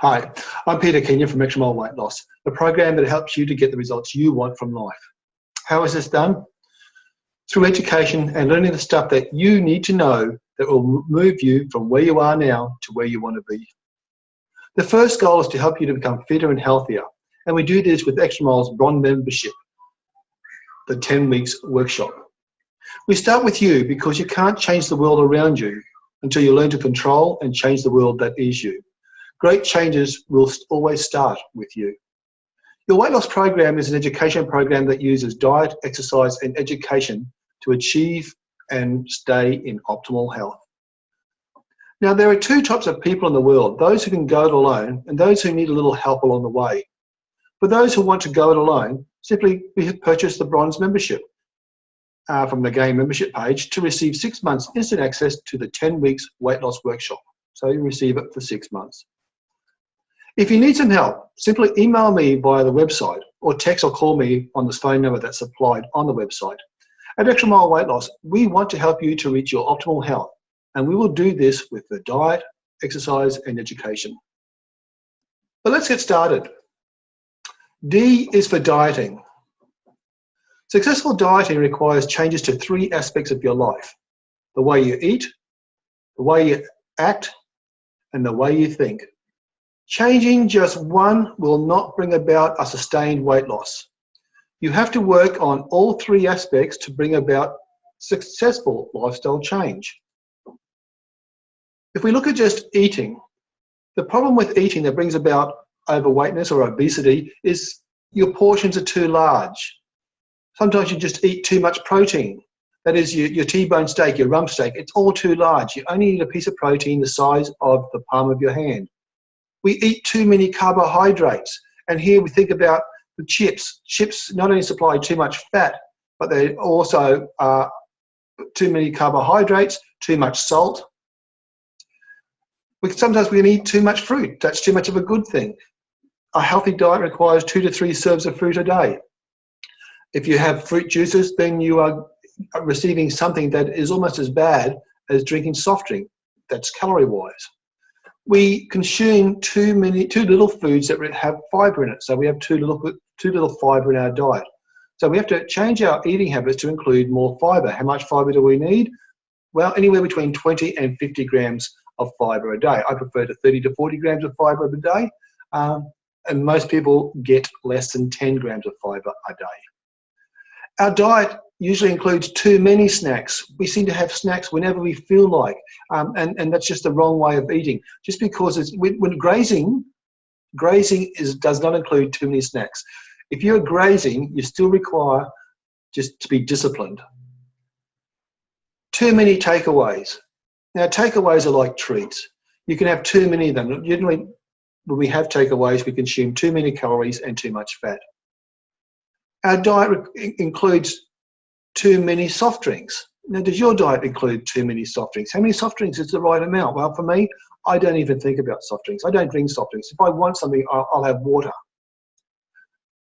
Hi, I'm Peter Kenyon from Extra Mile Weight Loss, the program that helps you to get the results you want from life. How is this done? Through education and learning the stuff that you need to know that will move you from where you are now to where you want to be. The first goal is to help you to become fitter and healthier, and we do this with Extra Mile's Bronze membership, the 10 weeks workshop. We start with you because you can't change the world around you until you learn to control and change the world that is you. Great changes will always start with you. Your weight loss program is an education program that uses diet, exercise, and education to achieve and stay in optimal health. Now, there are two types of people in the world, those who can go it alone and those who need a little help along the way. For those who want to go it alone, simply purchase the Bronze membership from the Game membership page to receive 6 months instant access to the 10 weeks weight loss workshop. So you receive it for 6 months. If you need some help, simply email me via the website or text or call me on this phone number that's supplied on the website. At Extra Mile Weight Loss, we want to help you to reach your optimal health, and we will do this with the diet, exercise, and education. But let's get started. D is for dieting. Successful dieting requires changes to 3 aspects of your life: the way you eat, the way you act, and the way you think. Changing just one will not bring about a sustained weight loss. You have to work on all 3 aspects to bring about successful lifestyle change. If we look at just eating, the problem with eating that brings about overweightness or obesity is your portions are too large. Sometimes you just eat too much protein. That is your T-bone steak, your rump steak, it's all too large. You only need a piece of protein the size of the palm of your hand. We eat too many carbohydrates, and here we think about the chips. Chips not only supply too much fat, but they also are too many carbohydrates, too much salt. Sometimes we can eat too much fruit. That's too much of a good thing. A healthy diet requires 2 to 3 serves of fruit a day. If you have fruit juices, then you are receiving something that is almost as bad as drinking soft drink. That's calorie-wise. We consume too little foods that have fiber in it. So we have too little fiber in our diet. So we have to change our eating habits to include more fiber. How much fiber do we need? Well, anywhere between 20 and 50 grams of fiber a day. I prefer to 30 to 40 grams of fiber a day. And most people get less than 10 grams of fiber a day. Our diet usually includes too many snacks. We seem to have snacks whenever we feel like, and that's just the wrong way of eating. Just because when grazing does not include too many snacks. If you're grazing, you still require just to be disciplined. Too many takeaways. Now, takeaways are like treats. You can have too many of them. Generally, when we have takeaways, we consume too many calories and too much fat. Our diet includes too many soft drinks. Now, does your diet include too many soft drinks? How many soft drinks is the right amount? Well, for me, I don't even think about soft drinks. I don't drink soft drinks. If I want something, I'll have water.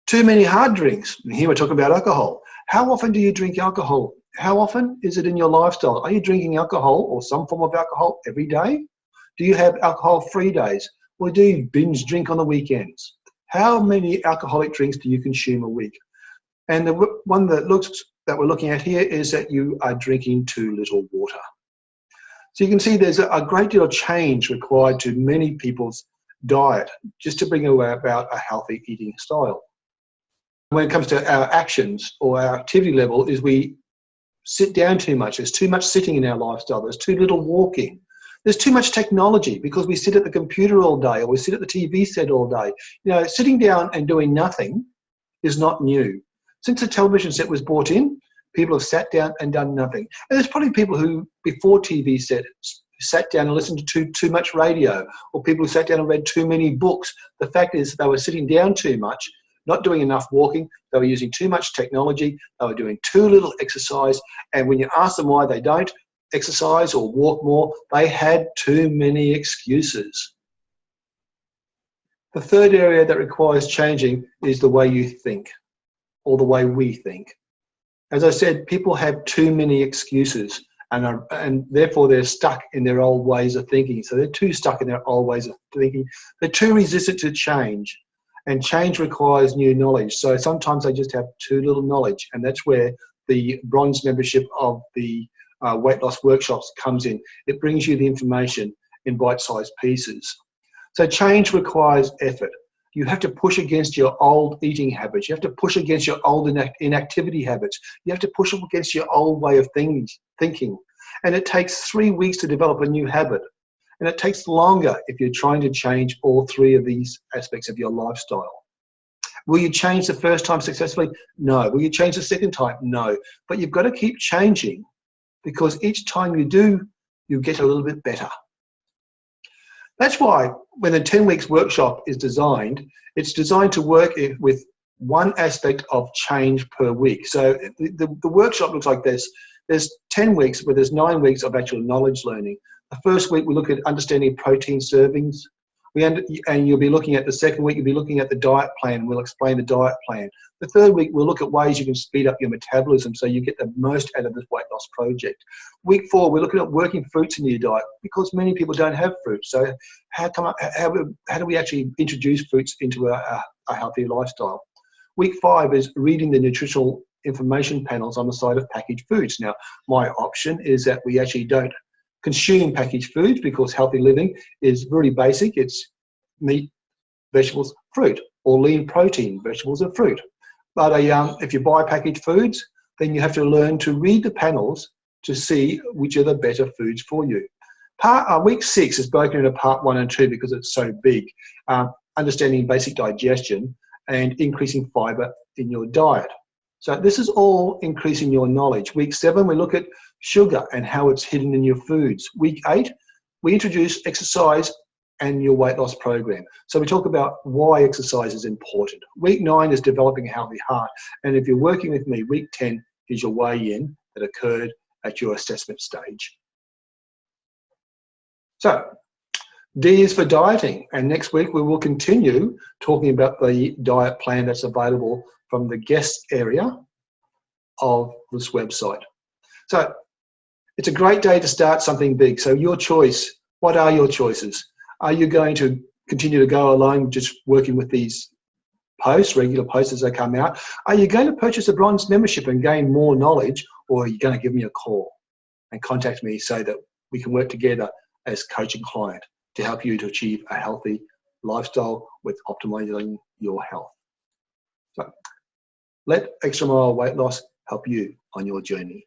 Too many hard drinks. And here we're talking about alcohol. How often do you drink alcohol? How often is it in your lifestyle? Are you drinking alcohol or some form of alcohol every day? Do you have alcohol-free days? Or do you binge drink on the weekends? How many alcoholic drinks do you consume a week? And the one that we're looking at here is that you are drinking too little water. So you can see there's a great deal of change required to many people's diet just to bring about a healthy eating style. When it comes to our actions or our activity level, is we sit down too much. There's too much sitting in our lifestyle. There's too little walking. There's too much technology because we sit at the computer all day or we sit at the TV set all day. You know, sitting down and doing nothing is not new. Since the television set was brought in, people have sat down and done nothing. And there's probably people who, before TV set, sat down and listened to too much radio, or people who sat down and read too many books. The fact is they were sitting down too much, not doing enough walking, they were using too much technology, they were doing too little exercise, and when you ask them why they don't exercise or walk more, they had too many excuses. The third area that requires changing is the way you think, or the way we think. As I said, people have too many excuses, and therefore they're stuck in their old ways of thinking. So they're too stuck in their old ways of thinking. They're too resistant to change, and change requires new knowledge. So sometimes they just have too little knowledge, and that's where the bronze membership of the weight loss workshops comes in. It brings you the information in bite-sized pieces. So change requires effort. You have to push against your old eating habits. You have to push against your old inactivity habits. You have to push up against your old way of thinking. And it takes 3 weeks to develop a new habit. And it takes longer if you're trying to change all 3 of these aspects of your lifestyle. Will you change the first time successfully? No. Will you change the second time? No. But you've got to keep changing, because each time you do, you get a little bit better. That's why when the 10 weeks workshop is designed, it's designed to work with one aspect of change per week. So the workshop looks like this. There's 10 weeks where there's 9 weeks of actual knowledge learning. The first week we look at understanding protein servings. And you'll be looking at the second week, you'll be looking at the diet plan. We'll explain the diet plan. The third week, we'll look at ways you can speed up your metabolism so you get the most out of this weight loss project. Week 4, we're looking at working fruits in your diet, because many people don't have fruits. So how do we actually introduce fruits into a healthy lifestyle? Week 5 is reading the nutritional information panels on the side of packaged foods. Now, my option is that we actually don't consume packaged foods, because healthy living is very basic. It's meat, vegetables, fruit, or lean protein, vegetables and fruit. But if you buy packaged foods, then you have to learn to read the panels to see which are the better foods for you. Week 6 is broken into part 1 and 2 because it's so big. Understanding basic digestion and increasing fiber in your diet. So this is all increasing your knowledge. Week 7, we look at sugar and how it's hidden in your foods. Week 8, we introduce exercise and your weight loss program. So we talk about why exercise is important. Week 9 is developing a healthy heart. And if you're working with me, week 10 is your weigh-in that occurred at your assessment stage. So D is for dieting. And next week we will continue talking about the diet plan that's available from the guest area of this website. So it's a great day to start something big. So your choice, what are your choices? Are you going to continue to go alone, just working with these posts, regular posts as they come out? Are you going to purchase a bronze membership and gain more knowledge, or are you going to give me a call and contact me so that we can work together as coach and client to help you to achieve a healthy lifestyle with optimizing your health? So let Extra Mile Weight Loss help you on your journey.